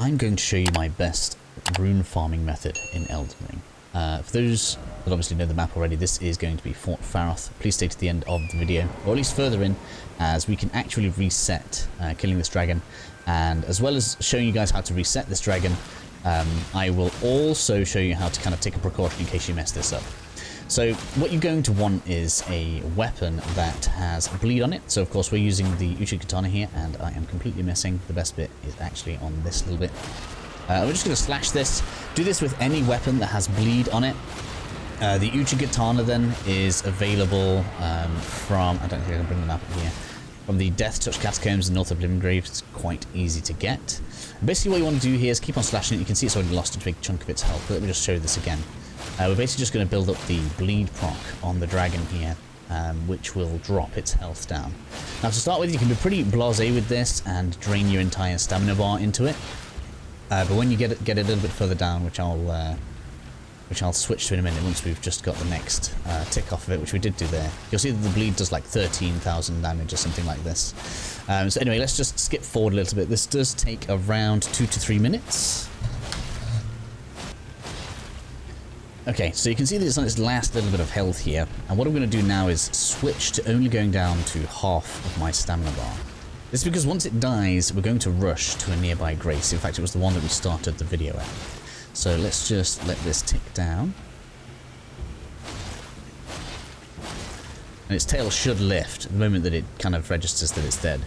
I'm going to show you my best rune farming method in Elden Ring. For those that obviously know the map already, this is going to be Fort Faroth. Please stay to the end of the video, or at least further in, as we can actually reset killing this dragon. And as well as showing you guys how to reset this dragon, I will also show you how to kind of take a precaution in case you mess this up. So what you're going to want is a weapon that has bleed on it. So of course we're using the Uchi katana here, and I am completely missing. The best bit is actually on this little bit. We're just going to slash this. Do this with any weapon that has bleed on it. The Uchi katana then is available from, I don't think I can bring the map up here, from the Death Touch Catacombs in North of Living Grave. It's quite easy to get. Basically what you want to do here is keep on slashing it. You can see it's already lost a big chunk of its health, but let me just show you this again. We're basically just going to build up the bleed proc on the dragon here, which will drop its health down. Now to start with, you can be pretty blasé with this and drain your entire stamina bar into it. But when you get it a little bit further down, which I'll switch to in a minute once we've just got the next tick off of it, which we did do there, you'll see that the bleed does like 13,000 damage or something like this. So anyway, let's just skip forward a little bit. This does take around 2 to 3 minutes. Okay, so you can see that it's on its last little bit of health here, and what I'm going to do now is switch to only going down to half of my stamina bar. This is because once it dies, we're going to rush to a nearby grace. In fact, it was the one that we started the video at. So let's just let this tick down. And its tail should lift the moment that it kind of registers that it's dead.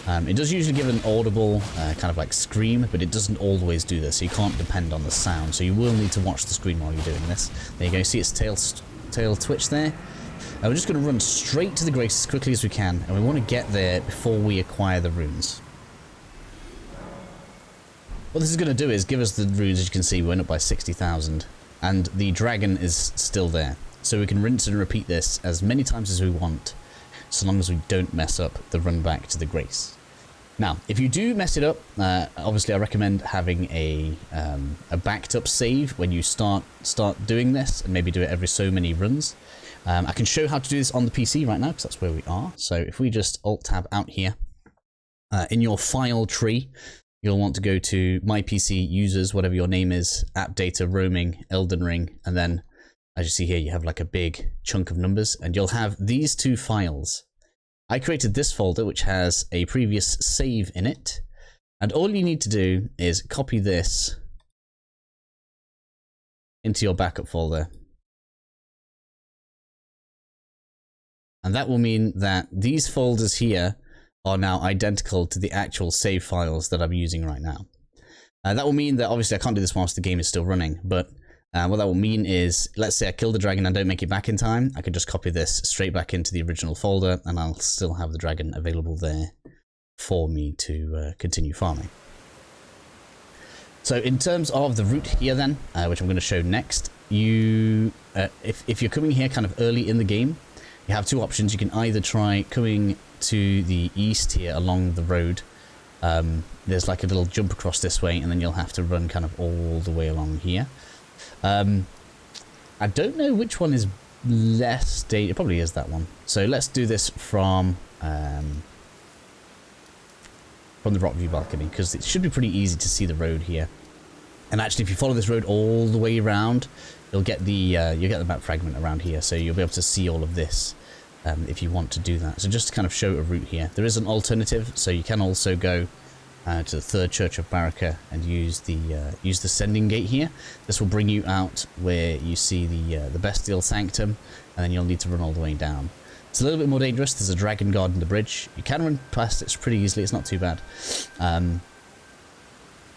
It does usually give an audible kind of like scream, but it doesn't always do this, so you can't depend on the sound. So you will need to watch the screen while you're doing this. There you go, see its tail twitch there? We're just going to run straight to the grace as quickly as we can, and we want to get there before we acquire the runes. What this is going to do is give us the runes. As you can see, we went up by 60,000, and the dragon is still there. So we can rinse and repeat this as many times as we want, so long as we don't mess up the run back to the grace. Now, if you do mess it up, obviously I recommend having a backed up save when you start doing this, and maybe do it every so many runs. I can show how to do this on the PC right now, because that's where we are. So if we just Alt-Tab out here, in your file tree, you'll want to go to My PC Users, whatever your name is, App Data, Roaming, Elden Ring, and then, as you see here, you have like a big chunk of numbers, and you'll have these two files. I created this folder, which has a previous save in it, and all you need to do is copy this into your backup folder. And that will mean that these folders here are now identical to the actual save files that I'm using right now. That will mean that obviously I can't do this whilst the game is still running, but what that will mean is, let's say I kill the dragon and don't make it back in time, I can just copy this straight back into the original folder, and I'll still have the dragon available there for me to continue farming. So in terms of the route here then, which I'm going to show next, if you're coming here kind of early in the game, you have two options. You can either try coming to the east here along the road. There's like a little jump across this way, and then you'll have to run kind of all the way along here. I don't know which one is less dangerous. It probably is that one. So let's do this from the rock view balcony, because it should be pretty easy to see the road here. And actually, if you follow this road all the way around, you'll get the map fragment around here, so you'll be able to see all of this if you want to do that. So just to kind of show a route here, there is an alternative. So you can also go to the third church of Marika and use the sending gate here. This will bring you out where you see the bestial sanctum, and then you'll need to run all the way down. It's a little bit more dangerous. There's a dragon guard in the bridge. You can run past it pretty easily. It's not too bad.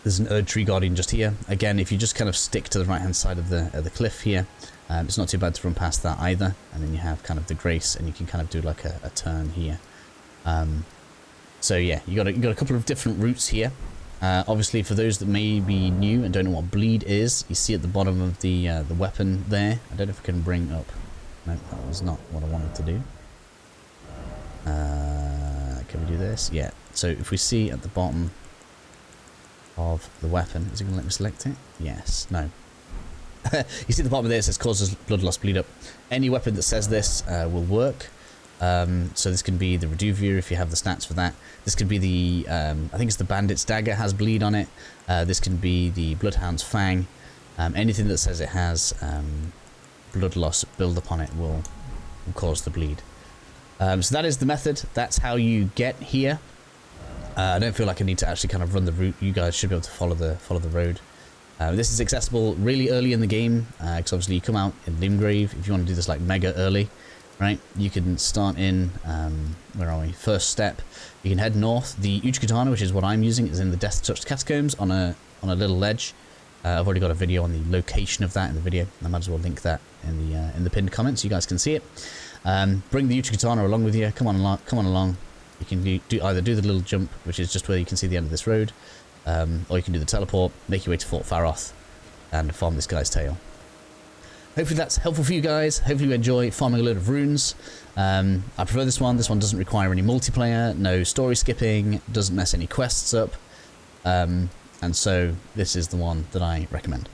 There's an Erdtree guardian just here. Again, if you just kind of stick to the right hand side of the cliff here, it's not too bad to run past that either. And then you have kind of the grace, and you can kind of do like a turn here. So yeah, you got a couple of different routes here. Obviously, for those that may be new and don't know what bleed is, you see at the bottom of the weapon there. I don't know if I can bring up. No, that was not what I wanted to do. Can we do this? Yeah. So if we see at the bottom of the weapon, is it going to let me select it? Yes. No. You see at the bottom of this, it says causes blood loss, bleed up. Any weapon that says this will work. So this can be the Reduvia if you have the stats for that. This could be the, I think it's the Bandit's Dagger has bleed on it. This can be the Bloodhound's Fang. Anything that says it has blood loss build upon it will cause the bleed. So that is the method. That's how you get here. I don't feel like I need to actually kind of run the route. You guys should be able to follow the road. This is accessible really early in the game, because obviously you come out in Limgrave. If you want to do this like mega early, right, you can start in, where are we, first step. You can head north. The Uchigatana, which is what I'm using, is in the Death Touched Catacombs on a little ledge. I've already got a video on the location of that in the video. I might as well link that in the pinned comments so you guys can see it. Bring the Uchigatana along with you. Come on along. You can either do the little jump, which is just where you can see the end of this road, or you can do the teleport, make your way to Fort Faroth, and farm this guy's tail. Hopefully that's helpful for you guys. Hopefully you enjoy farming a load of runes. I prefer this one. This one doesn't require any multiplayer, no story skipping, doesn't mess any quests up, and so this is the one that I recommend.